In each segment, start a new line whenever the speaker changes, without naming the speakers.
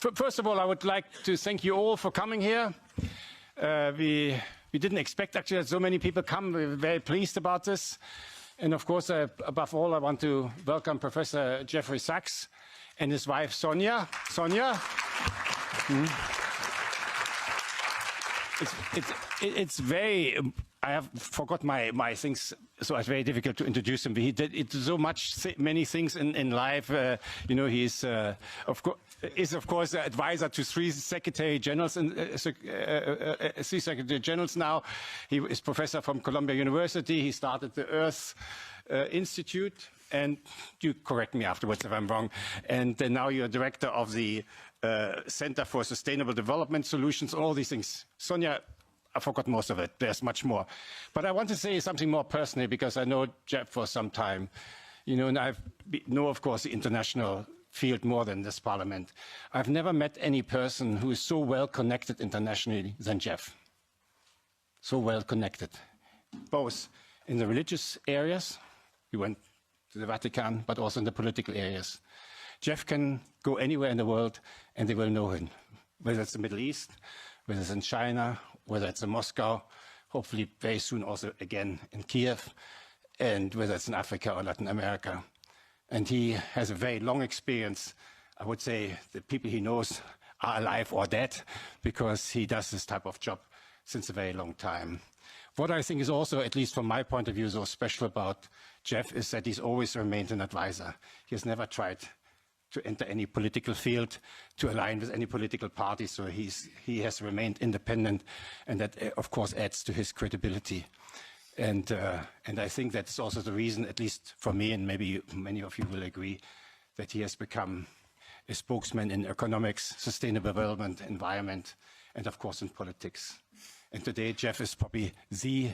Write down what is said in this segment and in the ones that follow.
First of all, I would like to thank you all for coming here. We didn't expect actually that so many people come. We're very pleased about this. And of course, above all, I want to welcome Professor Jeffrey Sachs and his wife, Sonia. Sonia? It's very, I have forgot my things, so it's very difficult to introduce him. He did so many things in life. You know, he's, of course, the advisor to three Secretary Generals now. He is professor from Columbia University. He started the Earth Institute, and you correct me afterwards if I'm wrong. And now you're director of the Center for Sustainable Development Solutions, all these things. Sonia, I forgot most of it. There's much more. But I want to say something more personally, because I know Jeff for some time. You know, and I know, of course, the international field more than this parliament. I've never met any person who is so well connected internationally than Jeff. So well connected, both in the religious areas, he went to the Vatican, but also in the political areas. Jeff can go anywhere in the world and they will know him, whether it's the Middle East, whether it's in China, whether it's in Moscow, hopefully very soon also again in Kiev, and whether it's in Africa or Latin America. And he has a very long experience. I would say the people he knows are alive or dead, because he does this type of job since a very long time. What I think is also, at least from my point of view, so special about Jeff is that he's always remained an advisor. He has never tried to enter any political field, to align with any political party, so he has remained independent, and that, of course, adds to his credibility. And I think that's also the reason, at least for me, and maybe many of you will agree, that he has become a spokesman in economics, sustainable development, environment, and of course in politics. And today, Jeff is probably the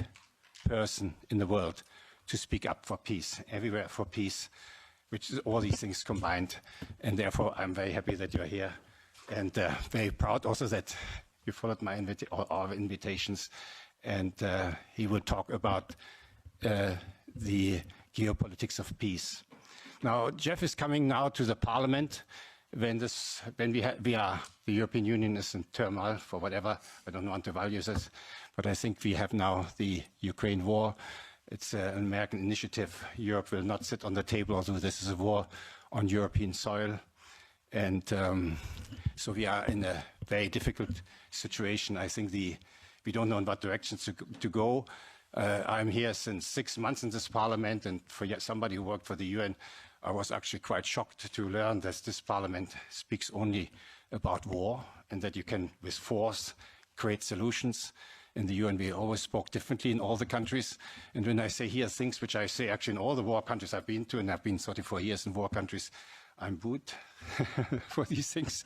person in the world to speak up for peace, everywhere for peace, which is all these things combined. And therefore, I'm very happy that you're here, and very proud also that you followed my our invitations. And he will talk about the geopolitics of peace. Now, Jeff is coming now to the Parliament when we are, the European Union is in turmoil for whatever. I don't want to value this, but I think we have now the Ukraine war. It's an American initiative. Europe will not sit on the table, although this is a war on European soil. And so we are in a very difficult situation. I think we don't know in what directions to go. I'm here since 6 months in this parliament, and for somebody who worked for the UN, I was actually quite shocked to learn that this parliament speaks only about war, and that you can, with force, create solutions. In the UN, we always spoke differently in all the countries. And when I say here things which I say actually in all the war countries I've been to, and I've been 34 years in war countries, I'm booed for these things.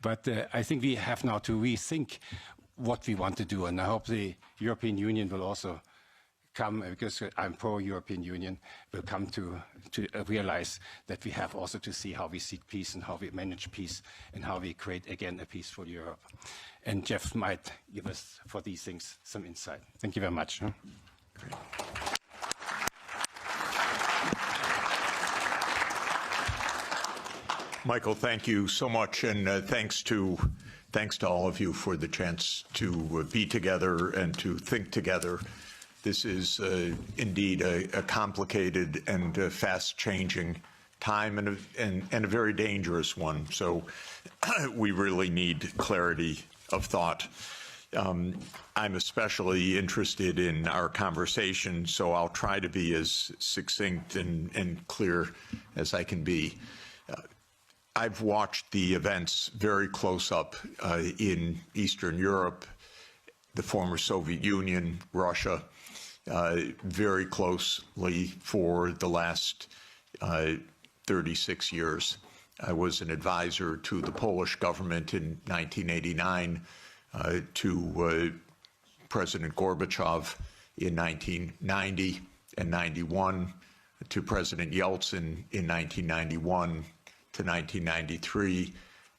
But I think we have now to rethink what we want to do. And I hope the European Union will also come, because I'm pro-European Union, will come to realize that we have also to see how we seek peace and how we manage peace and how we create, again, a peaceful Europe. And Jeff might give us, for these things, some insight. Thank you very much. Great.
Michael, thank you so much, and thanks to all of you for the chance to be together and to think together. This is indeed a complicated and fast-changing time, and a very dangerous one. So we really need clarity of thought. I'm especially interested in our conversation, so I'll try to be as succinct and clear as I can be. I've watched the events very close up in Eastern Europe, the former Soviet Union, Russia, very closely for the last 36 years. I was an advisor to the Polish government in 1989, to President Gorbachev in 1990 and 91, to President Yeltsin in 1991 to 1993,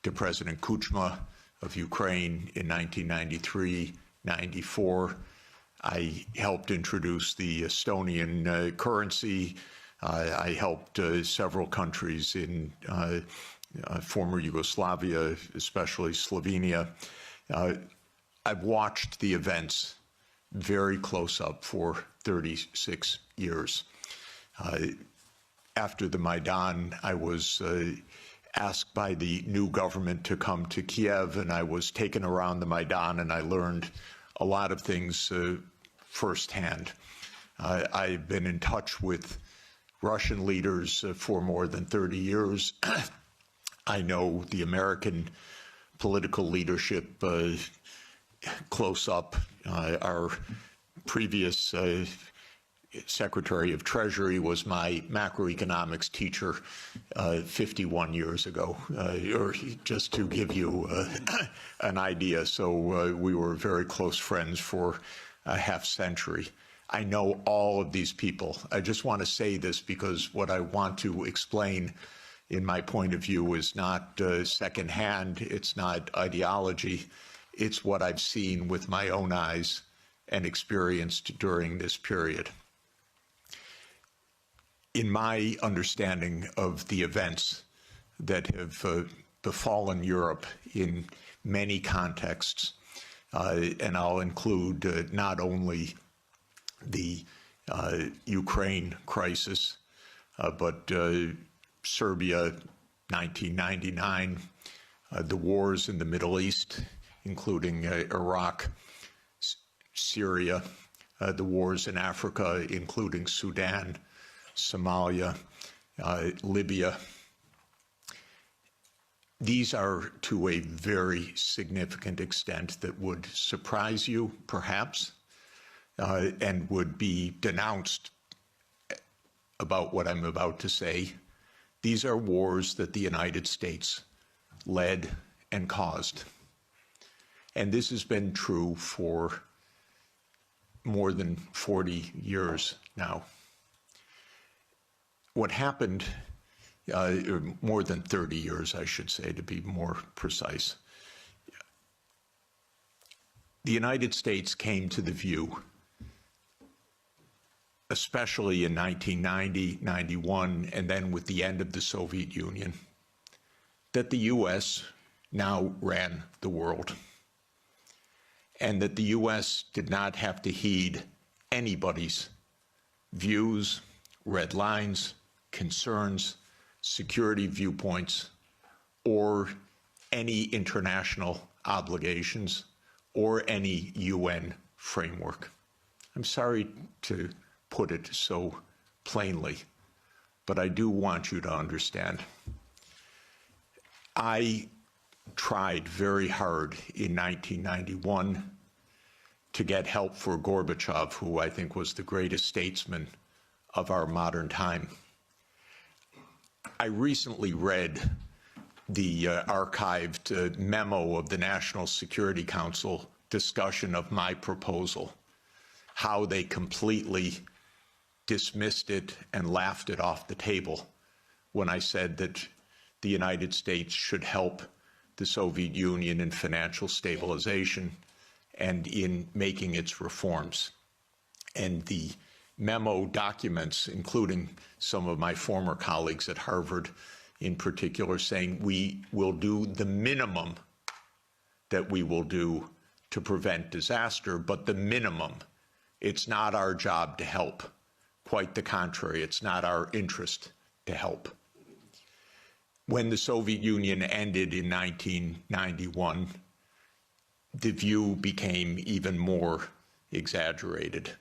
to President Kuchma of Ukraine in 1993-94. I helped introduce the Estonian currency. I helped several countries in former Yugoslavia, especially Slovenia. I've watched the events very close up for 36 years. After the Maidan, I was asked by the new government to come to Kiev, and I was taken around the Maidan, and I learned a lot of things firsthand. I've been in touch with Russian leaders for more than 30 years. I know the American political leadership close up. Our previous Secretary of Treasury was my macroeconomics teacher 51 years ago, or just to give you an idea. So we were very close friends for a half century. I know all of these people. I just want to say this because what I want to explain in my point of view is not secondhand, it's not ideology, it's what I've seen with my own eyes and experienced during this period. In my understanding of the events that have befallen Europe in many contexts, and I'll include not only the Ukraine crisis, but Serbia, 1999, the wars in the Middle East, including Iraq, Syria, the wars in Africa, including Sudan, Somalia, Libya. These are to a very significant extent that would surprise you, perhaps, and would be denounced about what I'm about to say. These are wars that the United States led and caused. And this has been true for more than 40 years now. What happened, more than 30 years, I should say, to be more precise. The United States came to the view, especially in 1990, 91, and then with the end of the Soviet Union, that the U.S. now ran the world, and that the U.S. did not have to heed anybody's views, red lines, concerns, security viewpoints, or any international obligations, or any UN framework. I'm sorry to put it so plainly, but I do want you to understand. I tried very hard in 1991 to get help for Gorbachev, who I think was the greatest statesman of our modern time. I recently read the archived memo of the National Security Council discussion of my proposal, how they completely dismissed it and laughed it off the table when I said that the United States should help the Soviet Union in financial stabilization and in making its reforms. And the memo documents, including some of my former colleagues at Harvard in particular, saying we will do the minimum that we will do to prevent disaster, but the minimum. It's not our job to help. Quite the contrary, it's not our interest to help. When the Soviet Union ended in 1991, the view became even more exaggerated.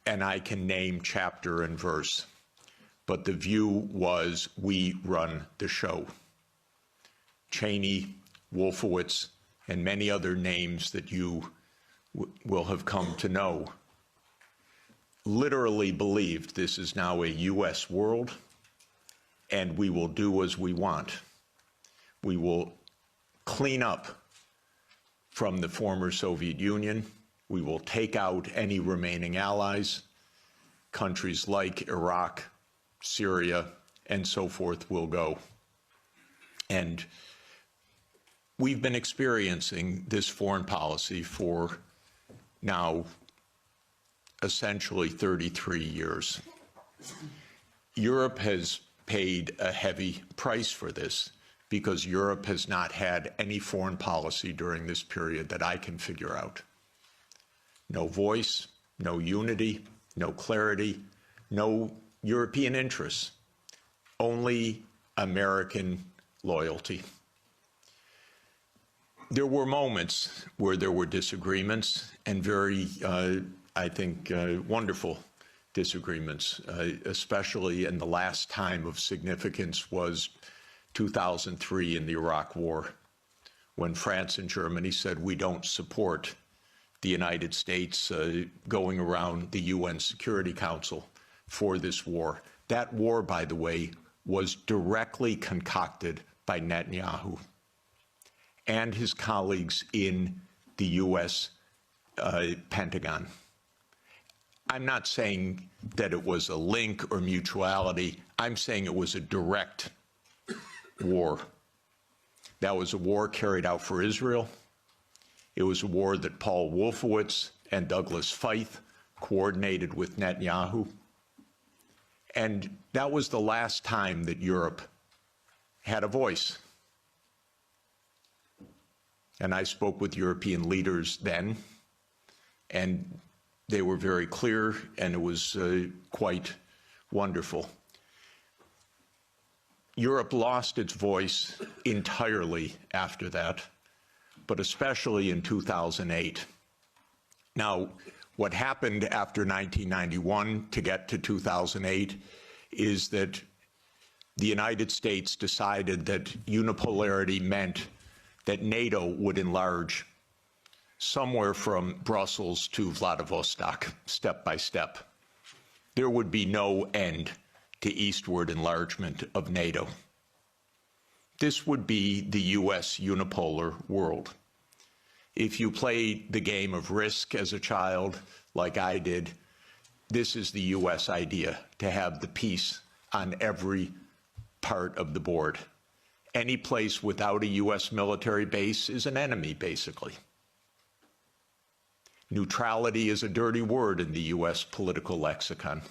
And I can name chapter and verse, but the view was we run the show. Cheney, Wolfowitz, and many other names that you will have come to know literally believed this is now a U.S. world, and we will do as we want. We will clean up from the former Soviet Union. We will take out any remaining allies. Countries like Iraq, Syria, and so forth will go. And we've been experiencing this foreign policy for now essentially 33 years. Europe has paid a heavy price for this. because Europe has not had any foreign policy during this period that I can figure out. No voice, no unity, no clarity, no European interests, only American loyalty. There were moments where there were disagreements, and very, I think, wonderful disagreements, especially in the last time of significance was 2003 in the Iraq War, when France and Germany said we don't support the United States going around the UN Security Council for this war. That war, by the way, was directly concocted by Netanyahu and his colleagues in the US Pentagon. I'm not saying that it was a link or mutuality. I'm saying it was a direct war. That was a war carried out for Israel. It was a war that Paul Wolfowitz and Douglas Feith coordinated with Netanyahu. And that was the last time that Europe had a voice. And I spoke with European leaders then, and they were very clear, and it was quite wonderful. Europe lost its voice entirely after that, but especially in 2008. Now, what happened after 1991 to get to 2008 is that the United States decided that unipolarity meant that NATO would enlarge somewhere from Brussels to Vladivostok, step by step. There would be no end to eastward enlargement of NATO. This would be the US unipolar world. If you played the game of Risk as a child, like I did, this is the US idea, to have the peace on every part of the board. Any place without a US military base is an enemy, basically. Neutrality is a dirty word in the US political lexicon.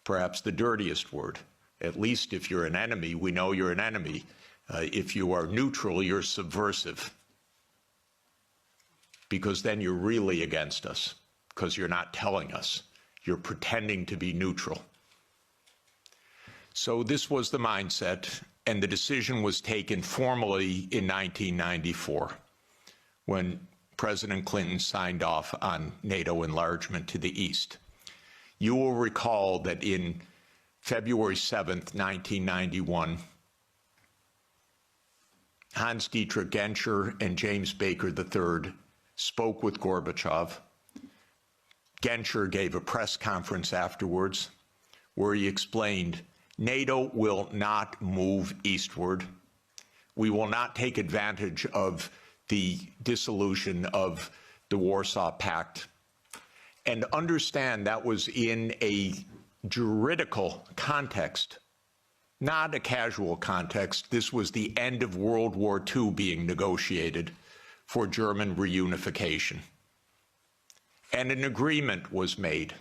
Perhaps the dirtiest word. At least if you're an enemy, we know you're an enemy. If you are neutral, you're subversive. Because then you're really against us, because you're not telling us. You're pretending to be neutral. So this was the mindset, and the decision was taken formally in 1994, when President Clinton signed off on NATO enlargement to the east. You will recall that in February 7th, 1991, Hans-Dietrich Genscher and James Baker III spoke with Gorbachev. Genscher gave a press conference afterwards where he explained, NATO will not move eastward. We will not take advantage of the dissolution of the Warsaw Pact. And understand that was in a juridical context, not a casual context. This was the end of World War II being negotiated for German reunification. And an agreement was made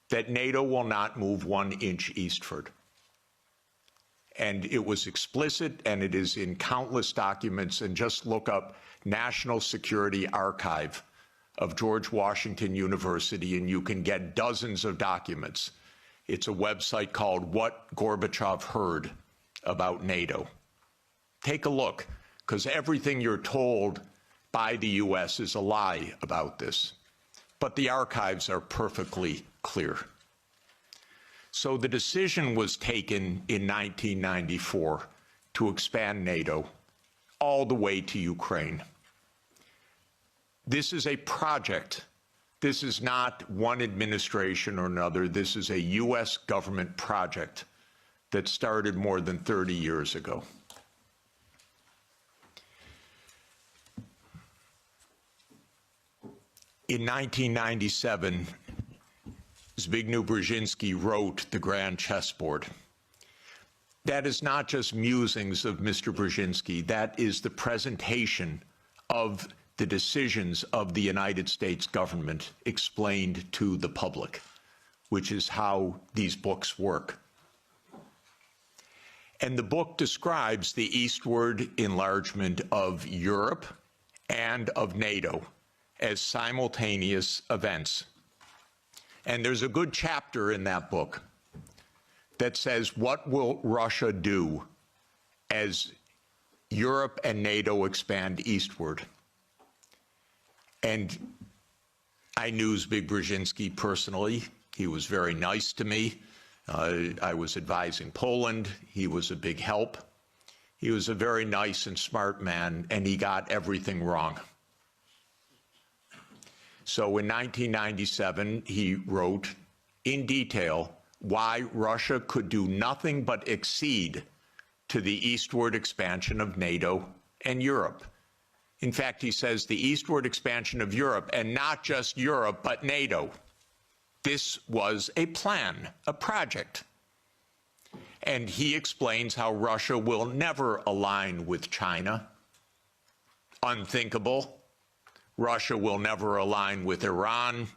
that NATO will not move 1 inch eastward. And it was explicit, and it is in countless documents, and just look up National Security Archive of George Washington University, and you can get dozens of documents. It's a website called What Gorbachev Heard About NATO. Take a look, because everything you're told by the US is a lie about this. But the archives are perfectly clear. So the decision was taken in 1994 to expand NATO all the way to Ukraine. This is a project. This is not one administration or another. This is a US government project that started more than 30 years ago. In 1997, Zbigniew Brzezinski wrote The Grand Chessboard. That is not just musings of Mr. Brzezinski. That is the presentation of the decisions of the United States government explained to the public, which is how these books work. And the book describes the eastward enlargement of Europe and of NATO as simultaneous events. And there's a good chapter in that book that says, what will Russia do as Europe and NATO expand eastward? And I knew Zbigniew Brzezinski personally. He was very nice to me. I was advising Poland. He was a big help. He was a very nice and smart man, and he got everything wrong. So in 1997, he wrote in detail why Russia could do nothing but accede to the eastward expansion of NATO and Europe. In fact, he says the eastward expansion of Europe, and not just Europe, but NATO. This was a plan, a project. And he explains how Russia will never align with China. Unthinkable. Russia will never align with Iran.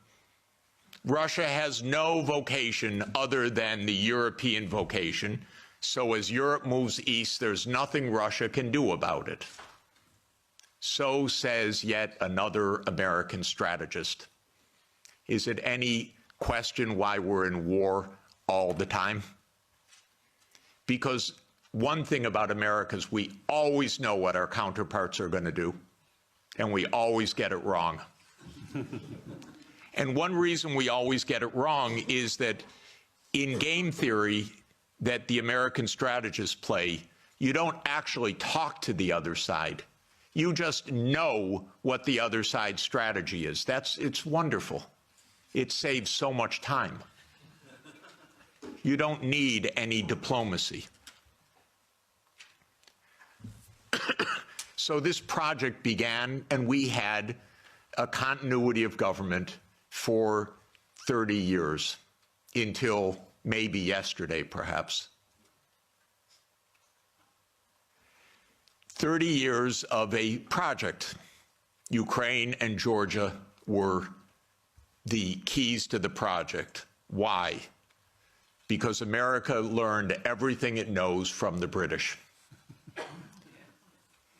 Russia has no vocation other than the European vocation. So as Europe moves east, there's nothing Russia can do about it. So says yet another American strategist. Is it any question why we're in war all the time? Because one thing about America is we always know what our counterparts are going to do, and we always get it wrong. And one reason we always get it wrong is that in game theory that the American strategists play, you don't actually talk to the other side. You just know what the other side's strategy is. It's wonderful. It saves so much time. You don't need any diplomacy. So this project began, and we had a continuity of government for 30 years, until maybe yesterday, perhaps. 30 years of a project. Ukraine and Georgia were the keys to the project. Why? Because America learned everything it knows from the British.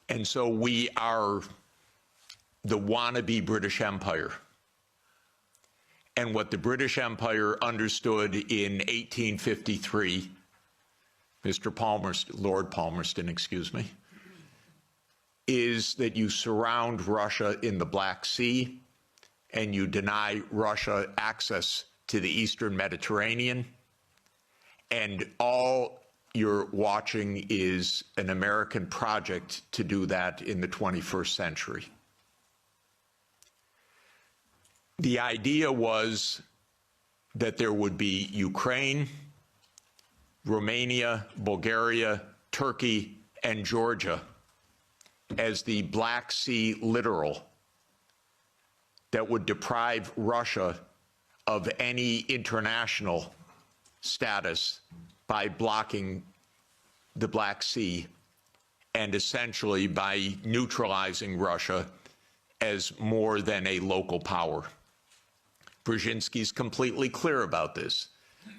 And so we are the wannabe British Empire. And what the British Empire understood in 1853, Lord Palmerston, excuse me, is that you surround Russia in the Black Sea and you deny Russia access to the Eastern Mediterranean, and all you're watching is an American project to do that in the 21st century. The idea was that there would be Ukraine, Romania, Bulgaria, Turkey, and Georgia as the Black Sea littoral that would deprive Russia of any international status by blocking the Black Sea and essentially by neutralizing Russia as more than a local power. Brzezinski's completely clear about this.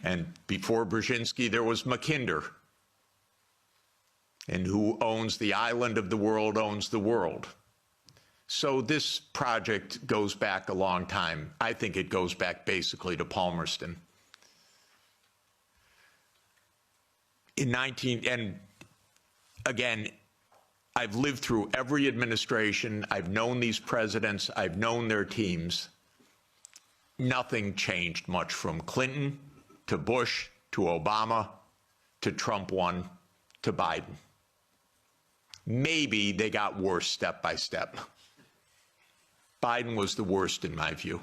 And before Brzezinski, there was Mackinder. And who owns the island of the world owns the world. So this project goes back a long time. I think it goes back basically to Palmerston. And again, I've lived through every administration. I've known these presidents. I've known their teams. Nothing changed much from Clinton to Bush to Obama to Trump 1 to Biden. Maybe they got worse step by step. Biden was the worst in my view.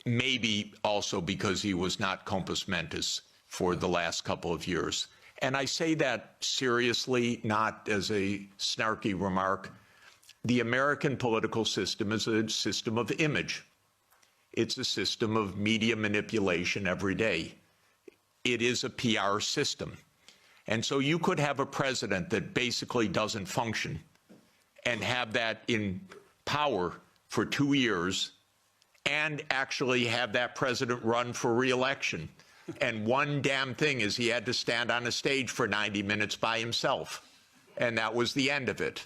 Maybe also because he was not compos mentis for the last couple of years. And I say that seriously, not as a snarky remark. The American political system is a system of image. It's a system of media manipulation every day. It is a PR system. And so you could have a president that basically doesn't function and have that in power for 2 years and actually have that president run for re-election. And one damn thing is he had to stand on a stage for 90 minutes by himself. And that was the end of it.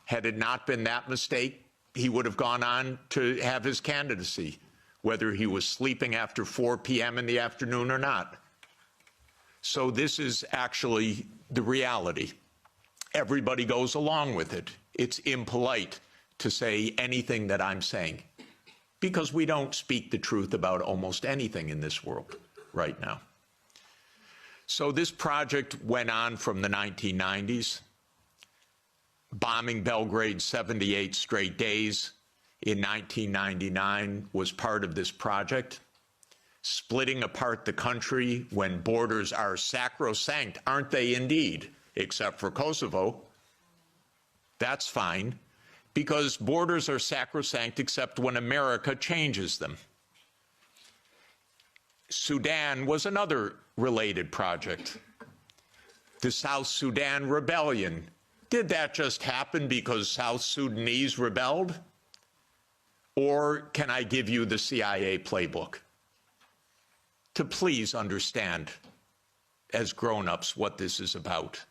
Had it not been that mistake, he would have gone on to have his candidacy, whether he was sleeping after 4 p.m. in the afternoon or not. So this is actually the reality. Everybody goes along with it. It's impolite to say anything that I'm saying, because we don't speak the truth about almost anything in this world right now. So this project went on from the 1990s, bombing Belgrade 78 straight days in 1999 was part of this project. Splitting apart the country when borders are sacrosanct, aren't they indeed, except for Kosovo. That's fine, because borders are sacrosanct except when America changes them. Sudan was another related project. The South Sudan rebellion. Did that just happen because South Sudanese rebelled? Or can I give you the CIA playbook to please understand, as grown-ups, what this is about?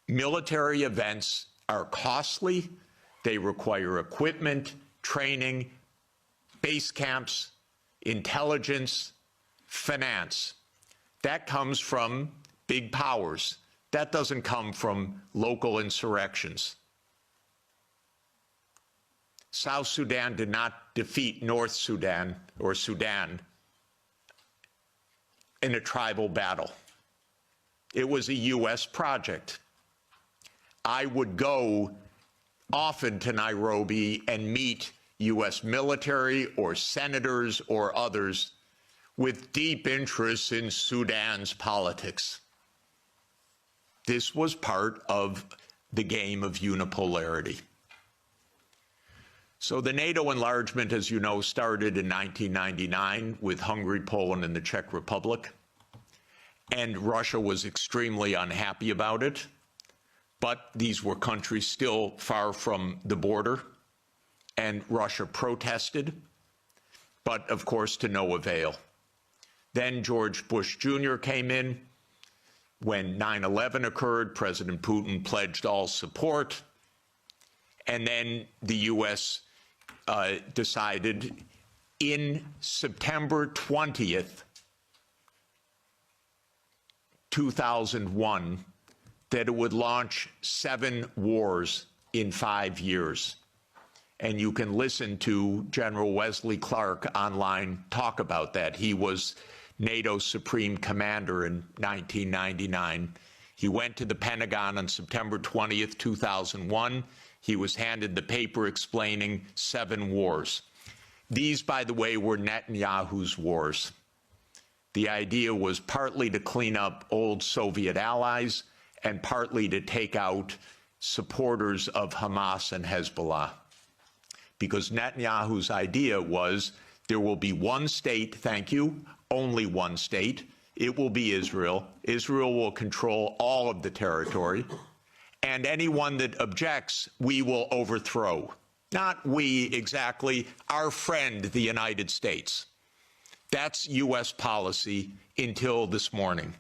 Military events are costly. They require equipment, training, base camps, intelligence, finance. That comes from big powers. That doesn't come from local insurrections. South Sudan did not defeat North Sudan or Sudan in a tribal battle. It was a U.S. project. I would go often to Nairobi and meet U.S. military or senators or others with deep interests in Sudan's politics. This was part of the game of unipolarity. So the NATO enlargement, as you know, started in 1999 with Hungary, Poland, and the Czech Republic. And Russia was extremely unhappy about it. But these were countries still far from the border. And Russia protested, but of course to no avail. Then George Bush Jr. came in. When 9/11 occurred, President Putin pledged all support. And then the U.S. Decided in September 20th, 2001, that it would launch 7 wars in 5 years. And you can listen to General Wesley Clark online talk about that. He was NATO's supreme commander in 1999. He went to the Pentagon on September 20th, 2001. He was handed the paper explaining 7 wars. These, by the way, were Netanyahu's wars. The idea was partly to clean up old Soviet allies and partly to take out supporters of Hamas and Hezbollah. Because Netanyahu's idea was there will be one state, thank you, only one state. It will be Israel. Israel will control all of the territory. And anyone that objects, we will overthrow. Not we exactly, our friend, the United States. That's U.S. policy until this morning.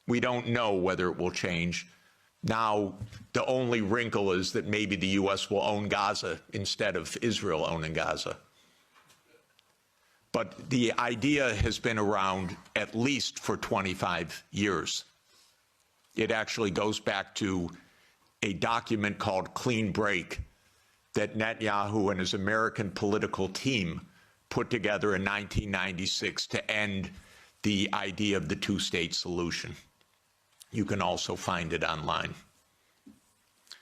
We don't know whether it will change. Now, the only wrinkle is that maybe the U.S. will own Gaza instead of Israel owning Gaza. But the idea has been around at least for 25 years. It actually goes back to a document called Clean Break that Netanyahu and his American political team put together in 1996 to end the idea of the two-state solution. You can also find it online.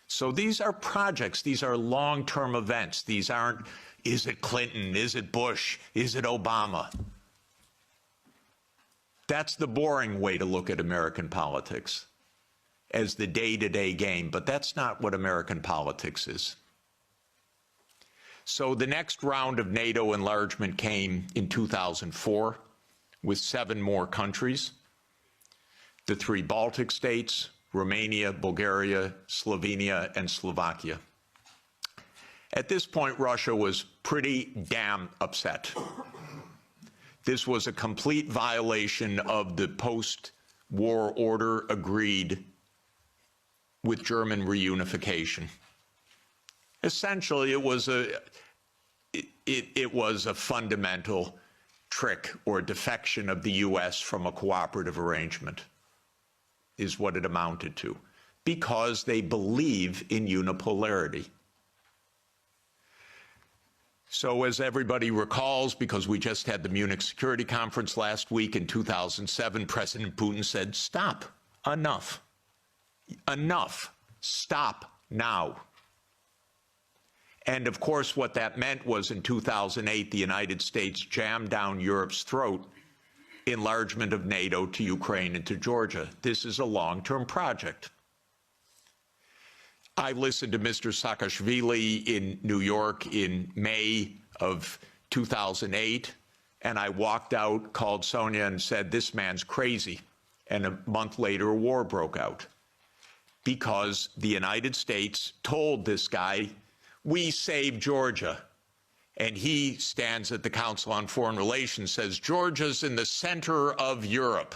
So these are projects. These are long-term events. These aren't, is it Clinton? Is it Bush? Is it Obama? That's the boring way to look at American politics, as the day-to-day game, but that's not what American politics is. So the next round of NATO enlargement came in 2004 with 7 more countries. The 3 Baltic states, Romania, Bulgaria, Slovenia, and Slovakia. At this point, Russia was pretty damn upset. This was a complete violation of the post-war order agreed with German reunification. Essentially, it was a fundamental trick or defection of the U.S. from a cooperative arrangement, is what it amounted to, because they believe in unipolarity. So as everybody recalls, because we just had the Munich Security Conference last week in 2007, President Putin said, stop, enough, enough, stop now. And of course, what that meant was in 2008, the United States jammed down Europe's throat enlargement of NATO to Ukraine and to Georgia. This is a long-term project. I listened to Mr. Saakashvili in New York in May of 2008, and I walked out, called Sonia, and said, this man's crazy. And a month later, a war broke out because the United States told this guy, we saved Georgia. And he stands at the Council on Foreign Relations, says, Georgia's in the center of Europe.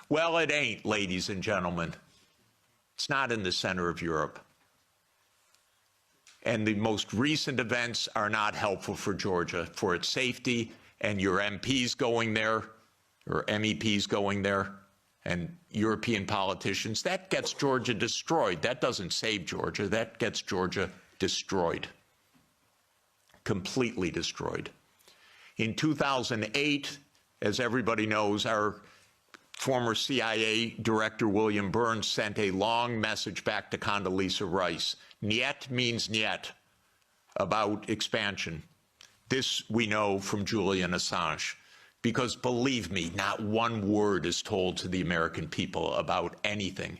Well, it ain't, ladies and gentlemen. It's not in the center of Europe. And the most recent events are not helpful for Georgia, for its safety, and your MPs going there, or MEPs going there, and European politicians. That gets Georgia destroyed. That doesn't save Georgia. That gets Georgia destroyed, completely destroyed. In 2008, as everybody knows, our former CIA director, William Burns, sent a long message back to Condoleezza Rice. Niet means niet, about expansion. This we know from Julian Assange, because believe me, not one word is told to the American people about anything,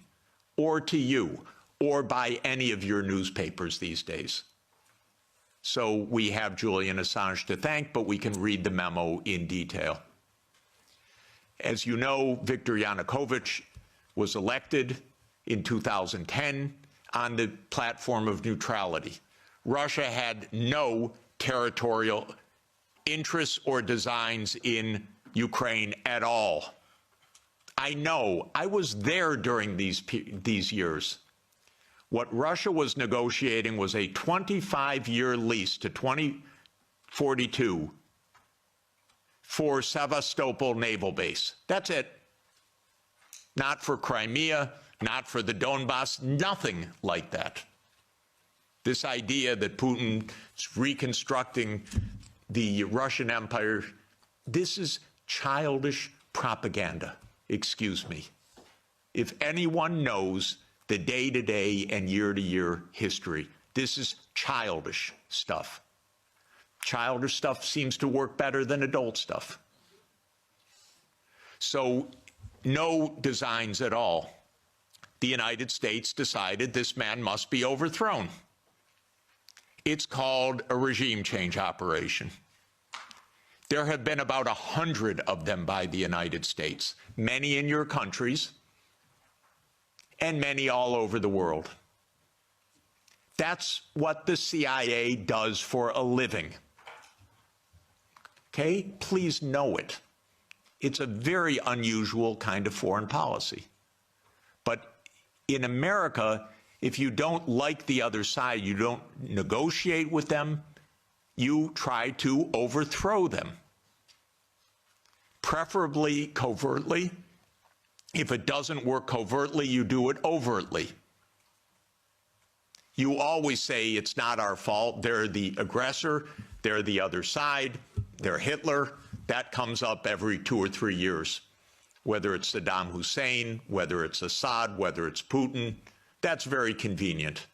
or to you, or by any of your newspapers these days. So we have Julian Assange to thank, but we can read the memo in detail. As you know, Viktor Yanukovych was elected in 2010 on the platform of neutrality. Russia had no territorial interests or designs in Ukraine at all. I know, I was there during these years. What Russia was negotiating was a 25-year lease to 2042 for Sevastopol Naval Base. That's it. Not for Crimea, not for the Donbass, nothing like that. This idea that Putin is reconstructing the Russian Empire, this is childish propaganda, excuse me. If anyone knows the day-to-day and year-to-year history, this is childish stuff. Childish stuff seems to work better than adult stuff. So, no designs at all. The United States decided this man must be overthrown. It's called a regime change operation. There have been about 100 of them by the United States, many in your countries, and many all over the world. That's what the CIA does for a living. Okay? Please know it. It's a very unusual kind of foreign policy. But in America, if you don't like the other side, you don't negotiate with them, you try to overthrow them. Preferably covertly. If it doesn't work covertly, you do it overtly. You always say it's not our fault, they're the aggressor, they're the other side, they're Hitler. That comes up every 2 or 3 years. Whether it's Saddam Hussein, whether it's Assad, whether it's Putin, that's very convenient.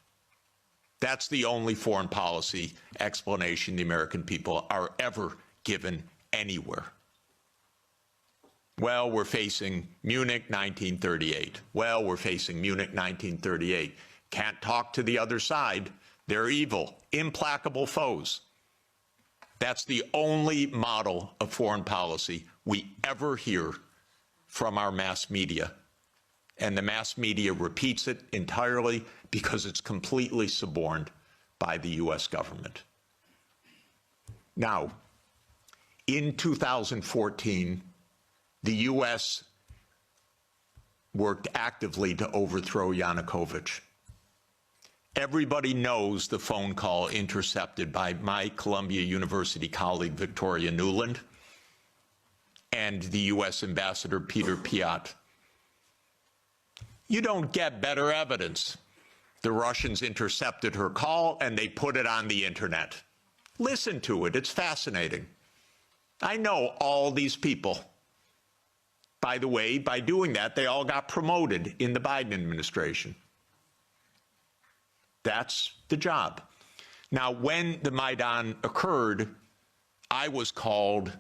That's the only foreign policy explanation the American people are ever given anywhere. Well, we're facing Munich 1938. Well, we're facing Munich 1938. Can't talk to the other side. They're evil, implacable foes. That's the only model of foreign policy we ever hear from our mass media. And the mass media repeats it entirely because it's completely suborned by the US government. Now, in 2014, the U.S. worked actively to overthrow Yanukovych. Everybody knows the phone call intercepted by my Columbia University colleague, Victoria Nuland, and the U.S. Ambassador Peter Piot. You don't get better evidence. The Russians intercepted her call and they put it on the internet. Listen to it, it's fascinating. I know all these people. By the way, by doing that, they all got promoted in the Biden administration. That's the job. Now, when the Maidan occurred, I was called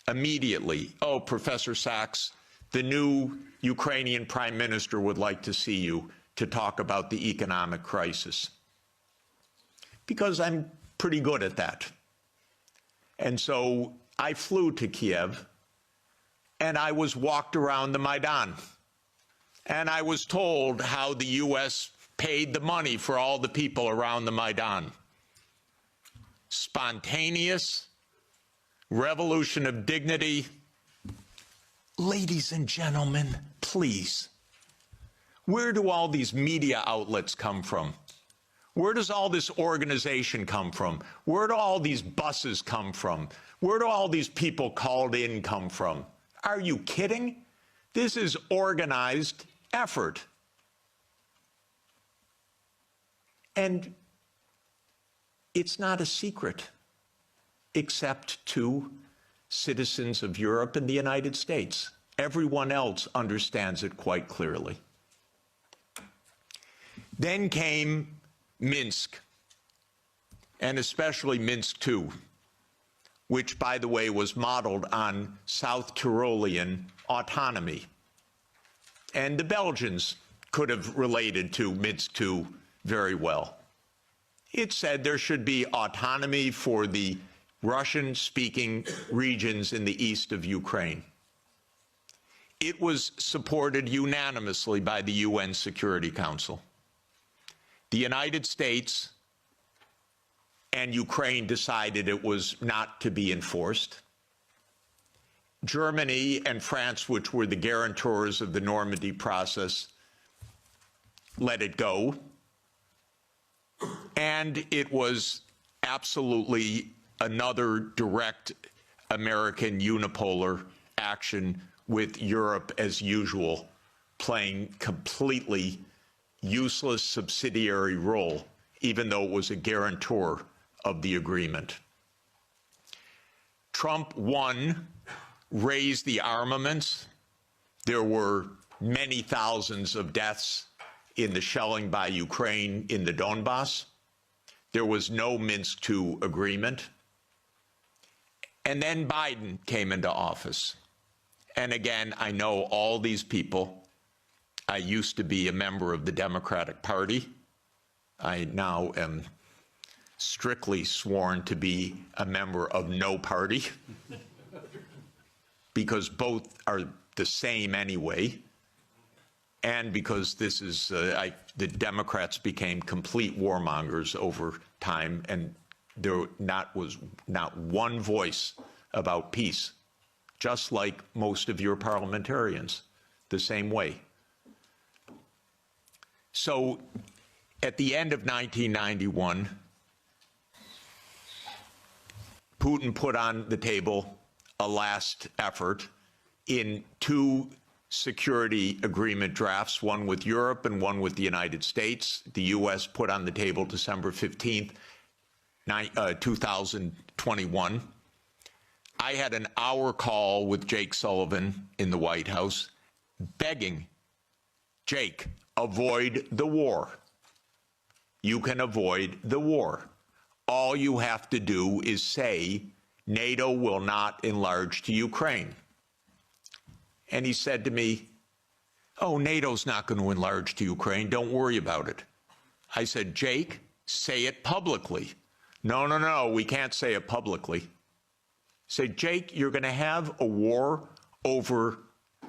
immediately. Oh, Professor Sachs, the new Ukrainian prime minister would like to see you to talk about the economic crisis. Because I'm pretty good at that. And so I flew to Kiev and I was walked around the Maidan. And I was told how the U.S. paid the money for all the people around the Maidan. Spontaneous, revolution of dignity. Ladies and gentlemen, please, where do all these media outlets come from? Where does all this organization come from? Where do all these buses come from? Where do all these people called in come from? Are you kidding? This is organized effort. And it's not a secret, except to citizens of Europe and the United States. Everyone else understands it quite clearly. Then came Minsk, and especially Minsk II, which, by the way, was modeled on South Tyrolean autonomy. And the Belgians could have related to Minsk II very well. It said there should be autonomy for the Russian-speaking regions in the east of Ukraine. It was supported unanimously by the UN Security Council. The United States and Ukraine decided it was not to be enforced. Germany and France, which were the guarantors of the Normandy process, let it go. And it was absolutely another direct American unipolar action, with Europe, as usual, playing completely useless subsidiary role, even though it was a guarantor of the agreement. Trump won, raised the armaments. There were many thousands of deaths in the shelling by Ukraine in the Donbass. There was no Minsk II agreement. And then Biden came into office. And again, I know all these people. I used to be a member of the Democratic Party. I now am strictly sworn to be a member of no party, because both are the same anyway, and because this is, the Democrats became complete warmongers over time, and there was not one voice about peace, just like most of your parliamentarians, the same way. So at the end of 1991, Putin put on the table a last effort in two security agreement drafts, one with Europe and one with the United States. The U.S. put on the table December 15th, 2021. I had an hour call with Jake Sullivan in the White House, begging, Jake, avoid the war. You can avoid the war. All you have to do is say, NATO will not enlarge to Ukraine. And he said to me, oh, NATO's not going to enlarge to Ukraine. Don't worry about it. I said, Jake, say it publicly. No, we can't say it publicly. Say, Jake, you're going to have a war over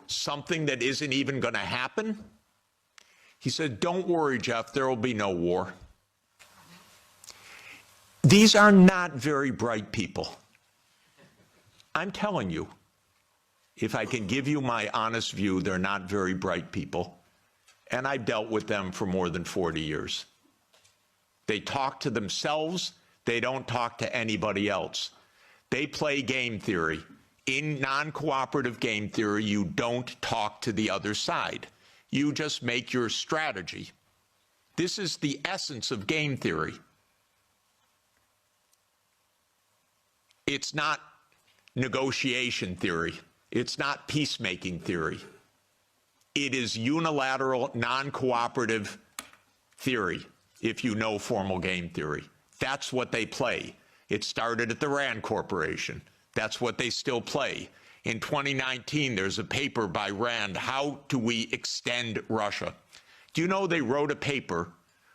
something that isn't even going to happen? He said, don't worry, Jeff, there will be no war. These are not very bright people. I'm telling you, if I can give you my honest view, they're not very bright people. And I've dealt with them for more than 40 years. They talk to themselves. They don't talk to anybody else. They play game theory. In non-cooperative game theory, you don't talk to the other side. You just make your strategy. This is the essence of game theory. It's not negotiation theory. It's not peacemaking theory. It is unilateral, non-cooperative theory, if you know formal game theory. That's what they play. It started at the Rand Corporation. That's what they still play. In 2019, there's a paper by Rand, How Do We Extend Russia? Do you know they wrote a paper,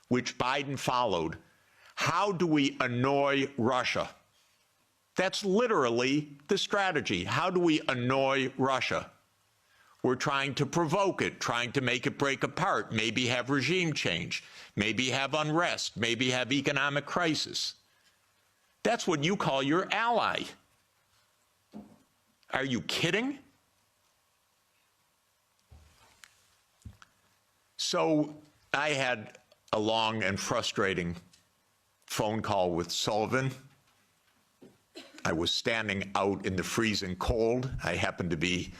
which Biden followed, How Do We Annoy Russia? That's literally the strategy. How do we annoy Russia? We're trying to provoke it, trying to make it break apart, maybe have regime change, maybe have unrest, maybe have economic crisis. That's what you call your ally. Are you kidding? So I had a long and frustrating phone call with Sullivan. I was standing out in the freezing cold. I happened to be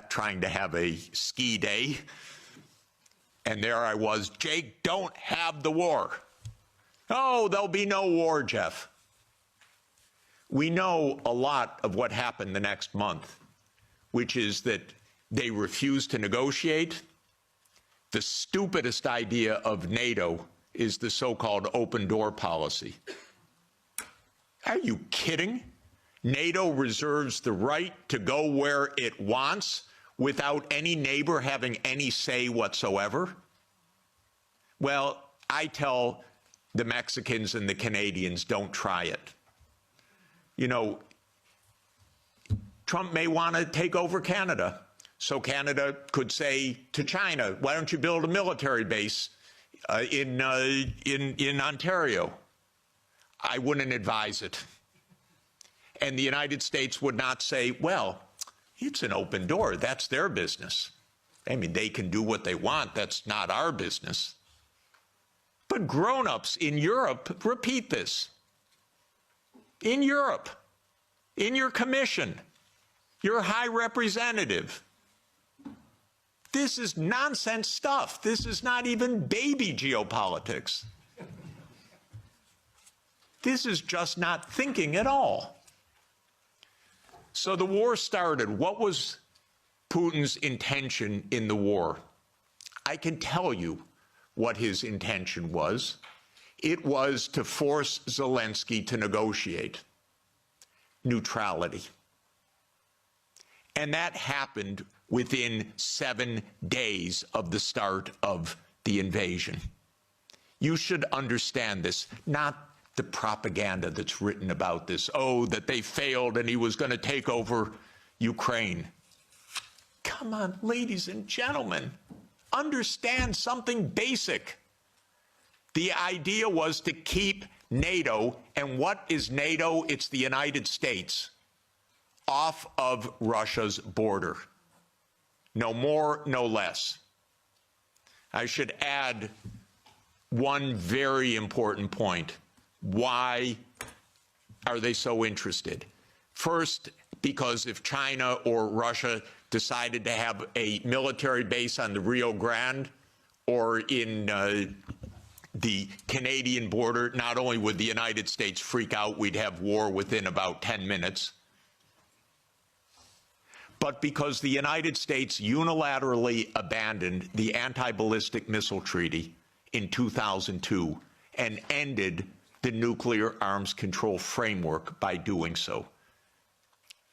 trying to have a ski day. And there I was, Jake, don't have the war. Oh, there'll be no war, Jeff. We know a lot of what happened the next month, which is that they refused to negotiate. The stupidest idea of NATO is the so-called open door policy. Are you kidding? NATO reserves the right to go where it wants without any neighbor having any say whatsoever? Well, I tell the Mexicans and the Canadians, don't try it. You know, Trump may want to take over Canada. So Canada could say to China, why don't you build a military base in Ontario? I wouldn't advise it. And the United States would not say, well, it's an open door. That's their business. I mean, they can do what they want. That's not our business. But grown-ups in Europe repeat this. In Europe, in your commission, your high representative. This is nonsense stuff. This is not even baby geopolitics. This is just not thinking at all. So the war started. What was Putin's intention in the war? I can tell you what his intention was. It was to force Zelensky to negotiate neutrality. And that happened within 7 days of the start of the invasion. You should understand this, not the propaganda that's written about this. Oh, that they failed and he was going to take over Ukraine. Come on, ladies and gentlemen, understand something basic. The idea was to keep NATO, and what is NATO? It's the United States, off of Russia's border. No more, no less. I should add one very important point. Why are they so interested? First, because if China or Russia decided to have a military base on the Rio Grande or in the Canadian border, not only would the United States freak out, we'd have war within about 10 minutes, but because the United States unilaterally abandoned the anti-ballistic missile treaty in 2002 and ended the nuclear arms control framework by doing so.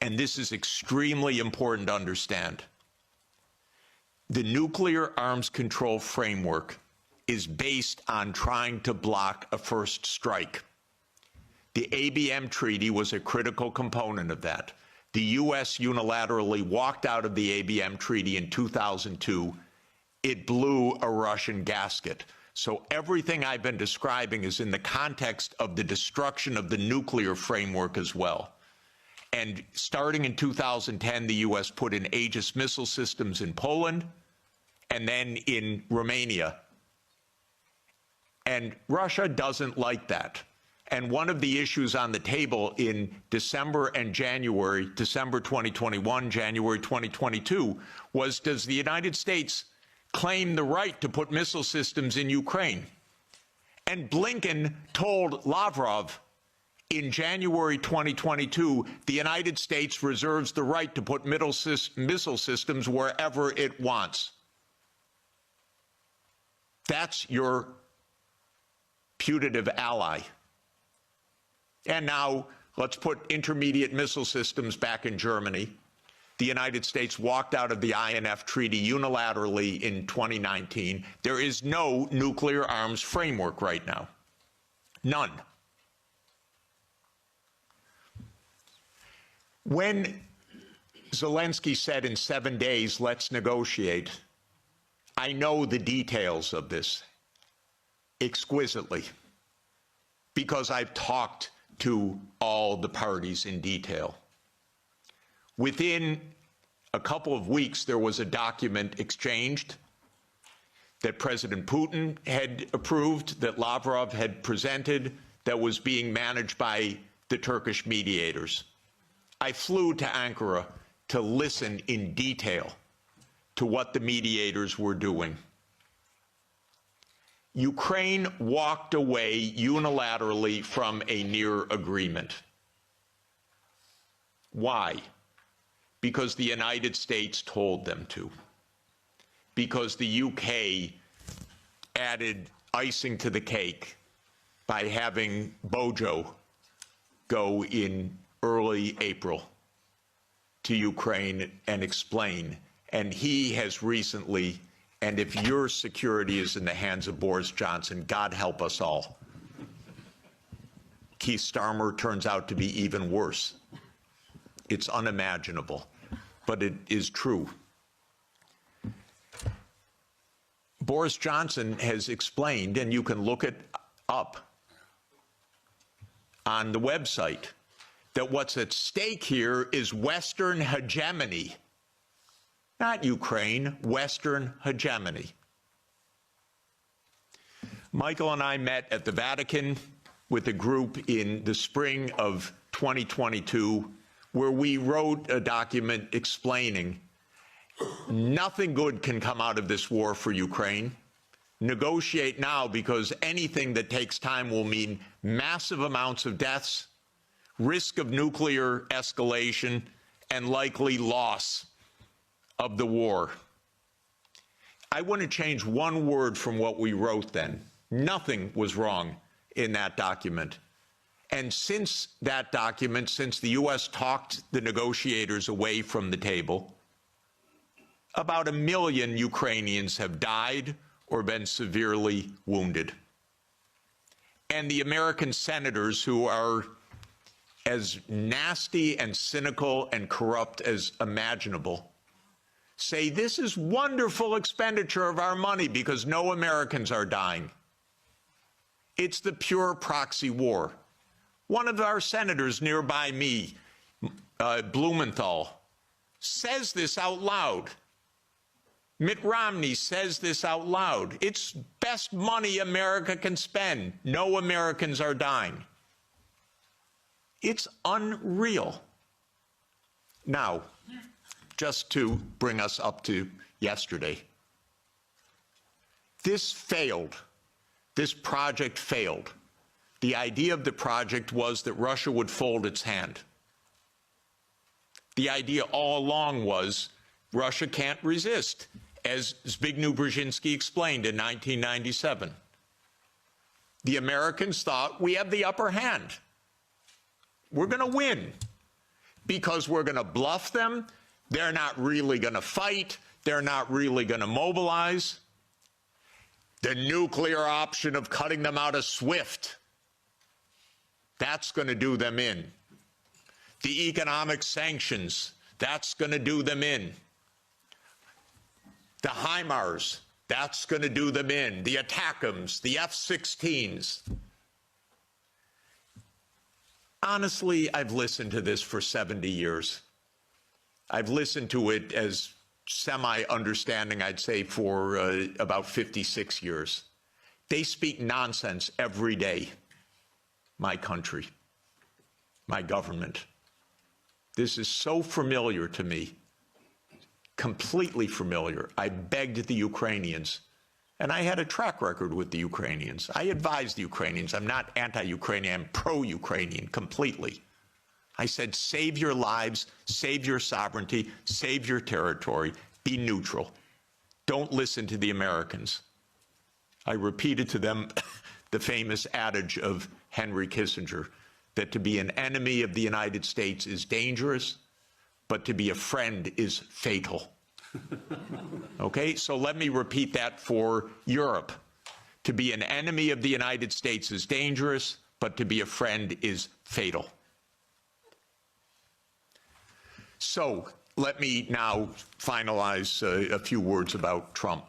And this is extremely important to understand. The nuclear arms control framework is based on trying to block a first strike. The ABM treaty was a critical component of that. The U.S. unilaterally walked out of the ABM treaty in 2002. It blew a Russian gasket. So everything I've been describing is in the context of the destruction of the nuclear framework as well. And starting in 2010, the U.S. put in Aegis missile systems in Poland and then in Romania. And Russia doesn't like that. And one of the issues on the table in December and January, December 2021, January 2022, was, does the United States claim the right to put missile systems in Ukraine? And Blinken told Lavrov in January 2022, the United States reserves the right to put missile systems wherever it wants. That's your putative ally. And now let's put intermediate missile systems back in Germany. The United States walked out of the INF Treaty unilaterally in 2019. There is no nuclear arms framework right now. None. When Zelensky said in 7 days, let's negotiate, I know the details of this exquisitely because I've talked to all the parties in detail. Within a couple of weeks, there was a document exchanged that President Putin had approved, that Lavrov had presented, that was being managed by the Turkish mediators. I flew to Ankara to listen in detail to what the mediators were doing. Ukraine walked away unilaterally from a near agreement. Why? Because the United States told them to. Because the UK added icing to the cake by having Bojo go in early April to Ukraine and explain. And he has recently, and if your security is in the hands of Boris Johnson, God help us all. Keith Starmer turns out to be even worse. It's unimaginable, but it is true. Boris Johnson has explained, and you can look it up on the website, that what's at stake here is Western hegemony. Not Ukraine, Western hegemony. Michael and I met at the Vatican with a group in the spring of 2022, where we wrote a document explaining nothing good can come out of this war for Ukraine. Negotiate now, because anything that takes time will mean massive amounts of deaths, risk of nuclear escalation, and likely loss of the war. I want to change one word from what we wrote then. Nothing was wrong in that document. And since that document, since the U.S. talked the negotiators away from the table, about 1 million Ukrainians have died or been severely wounded. And the American senators, who are as nasty and cynical and corrupt as imaginable, say this is wonderful expenditure of our money because no Americans are dying. It's the pure proxy war. One of our senators nearby me, Blumenthal, says this out loud. Mitt Romney says this out loud. It's best money America can spend. No Americans are dying. It's unreal. Now, just to bring us up to yesterday, this failed. This project failed. The idea of the project was that Russia would fold its hand. The idea all along was Russia can't resist, as Zbigniew Brzezinski explained in 1997. The Americans thought, we have the upper hand. We're going to win because we're going to bluff them. They're not really going to fight. They're not really going to mobilize. The nuclear option of cutting them out of SWIFT, that's going to do them in. The economic sanctions, that's going to do them in. The HIMARS, that's going to do them in. The ATACMS, the F-16s. honestly, I've listened to this for 70 years. I've listened to it as semi-understanding, I'd say, for about 56 years. They speak nonsense every day. My country, my government. This is so familiar to me, completely familiar. I begged the Ukrainians, and I had a track record with the Ukrainians. I advised the Ukrainians. I'm not anti-Ukrainian, I'm pro-Ukrainian completely. I said, save your lives, save your sovereignty, save your territory, be neutral. Don't listen to the Americans. I repeated to them the famous adage of Henry Kissinger, that to be an enemy of the United States is dangerous, but to be a friend is fatal. Okay, so let me repeat that for Europe. To be an enemy of the United States is dangerous, but to be a friend is fatal. So let me now finalize a few words about Trump.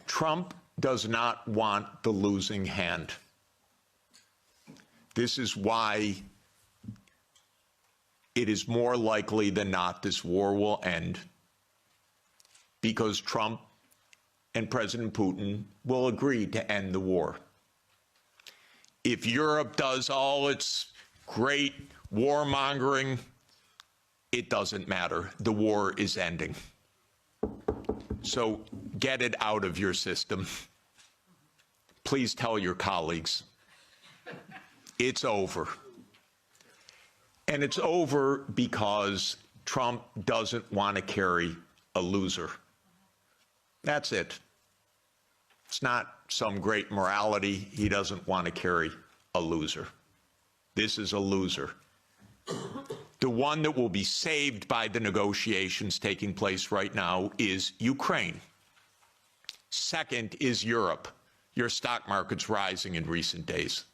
Trump does not want the losing hand. This is why it is more likely than not this war will end, because Trump and President Putin will agree to end the war. If Europe does all its great warmongering, it doesn't matter. The war is ending. So get it out of your system. Please tell your colleagues. It's over. And it's over because Trump doesn't want to carry a loser. That's it. It's not some great morality. He doesn't want to carry a loser. This is a loser. The one that will be saved by the negotiations taking place right now is Ukraine. Second is Europe. Your stock market's rising in recent days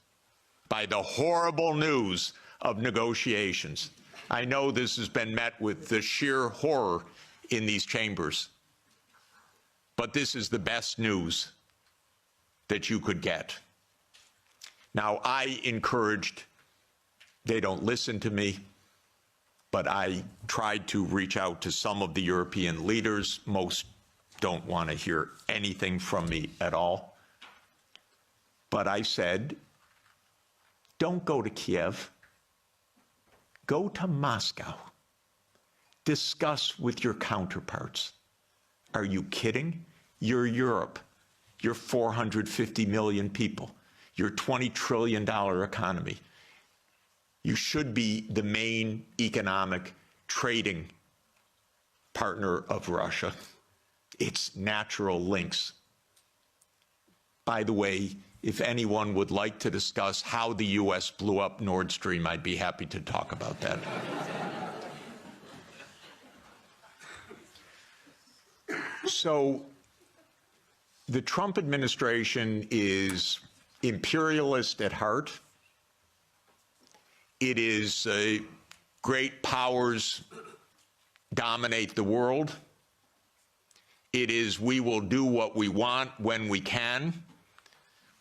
by the horrible news of negotiations. I know this has been met with the sheer horror in these chambers, but this is the best news that you could get. Now, I encouraged, they don't listen to me, but I tried to reach out to some of the European leaders. Most don't want to hear anything from me at all. But I said, don't go to Kiev. Go to Moscow. Discuss with your counterparts. Are you kidding? You're Europe. You're 450 million people. You're $20 trillion economy. You should be the main economic trading partner of Russia. It's natural links. By the way, if anyone would like to discuss how the U.S. blew up Nord Stream, I'd be happy to talk about that. So the Trump administration is imperialist at heart. It is great powers dominate the world. It is we will do what we want when we can.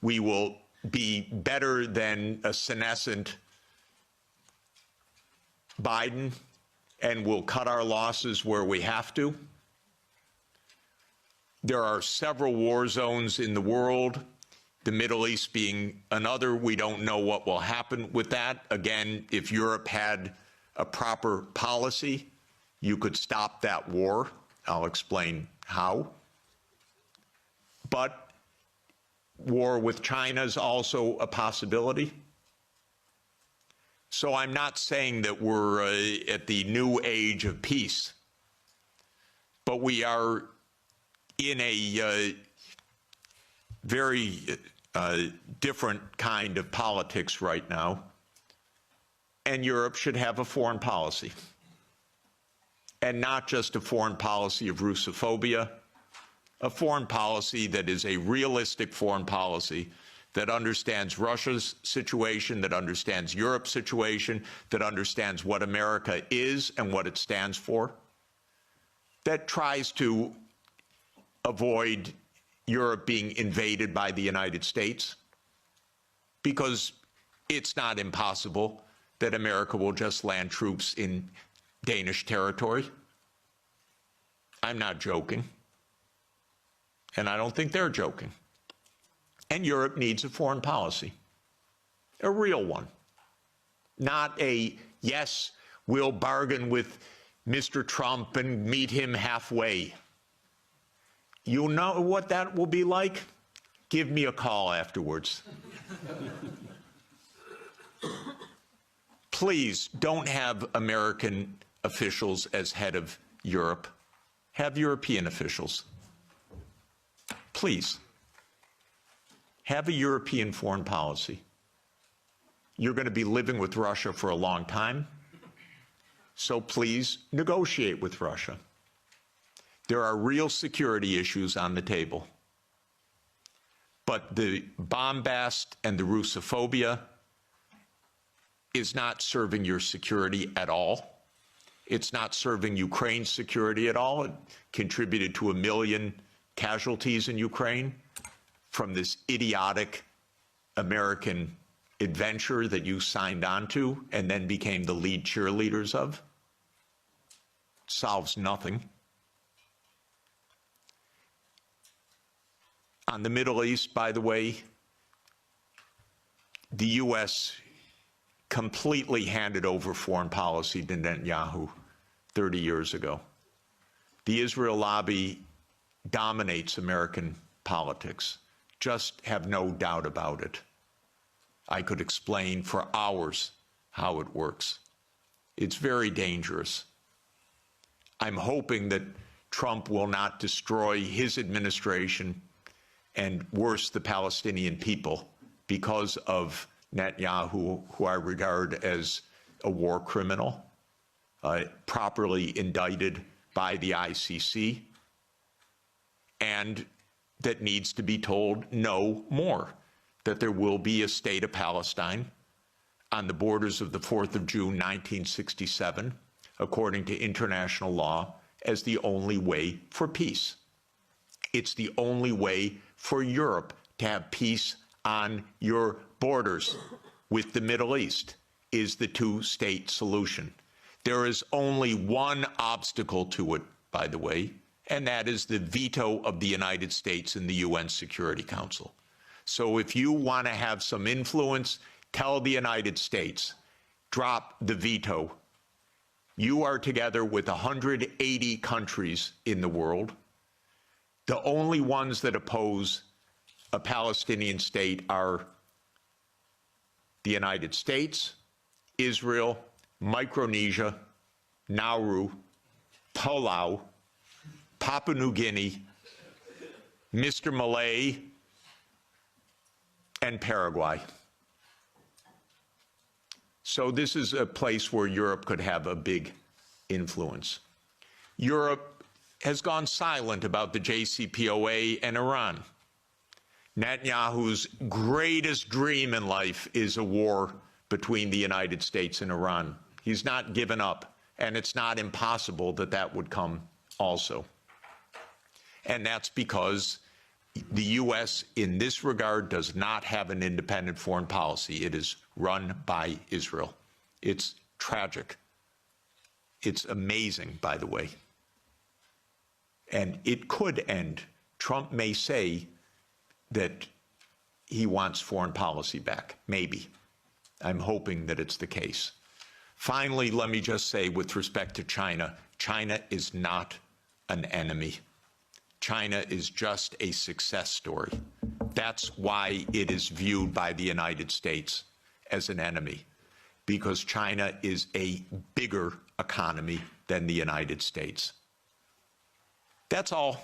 We will be better than a senescent Biden, and we'll cut our losses where we have to. There are several war zones in the world, the Middle East being another. We don't know what will happen with that. Again, if Europe had a proper policy, you could stop that war. I'll explain how. But war with China is also a possibility. So I'm not saying that we're at the new age of peace, but we are in a very different kind of politics right now, and Europe should have a foreign policy, and not just a foreign policy of Russophobia, a foreign policy that is a realistic foreign policy that understands Russia's situation, that understands Europe's situation, that understands what America is and what it stands for, that tries to avoid Europe being invaded by the United States, because it's not impossible that America will just land troops in Danish territory. I'm not joking. And I don't think they're joking. And Europe needs a foreign policy, a real one. Not a, yes, we'll bargain with Mr. Trump and meet him halfway. You know what that will be like? Give me a call afterwards. Please don't have American officials as head of Europe. Have European officials. Please. Have a European foreign policy. You're going to be living with Russia for a long time, so please negotiate with Russia. There are real security issues on the table. But the bombast and the Russophobia is not serving your security at all. It's not serving Ukraine's security at all. It contributed to 1 million casualties in Ukraine from this idiotic American adventure that you signed on to and then became the lead cheerleaders of. Solves nothing. On the Middle East, by the way, the U.S. completely handed over foreign policy to Netanyahu 30 years ago. The Israel lobby dominates American politics. Just have no doubt about it. I could explain for hours how it works. It's very dangerous. I'm hoping that Trump will not destroy his administration and worse, the Palestinian people, because of Netanyahu, who I regard as a war criminal, properly indicted by the ICC, and that needs to be told no more, that there will be a state of Palestine on the borders of the 4th of June, 1967, according to international law, as the only way for peace. It's the only way for Europe to have peace on your borders with the Middle East, is the two-state solution. There is only one obstacle to it, by the way, and that is the veto of the United States in the UN Security Council. So if you want to have some influence, tell the United States, drop the veto. You are together with 180 countries in the world. The only ones that oppose a Palestinian state are the United States, Israel, Micronesia, Nauru, Palau, Papua New Guinea, Mr. Malay, and Paraguay. So this is a place where Europe could have a big influence. Europe has gone silent about the JCPOA and Iran. Netanyahu's greatest dream in life is a war between the United States and Iran. He's not given up, and it's not impossible that that would come also. And that's because the U.S. in this regard does not have an independent foreign policy. It is run by Israel. It's tragic. It's amazing, by the way. And it could end. Trump may say that he wants foreign policy back. Maybe. I'm hoping that it's the case. Finally, let me just say with respect to China, China is not an enemy. China is just a success story. That's why it is viewed by the United States as an enemy, because China is a bigger economy than the United States. That's all.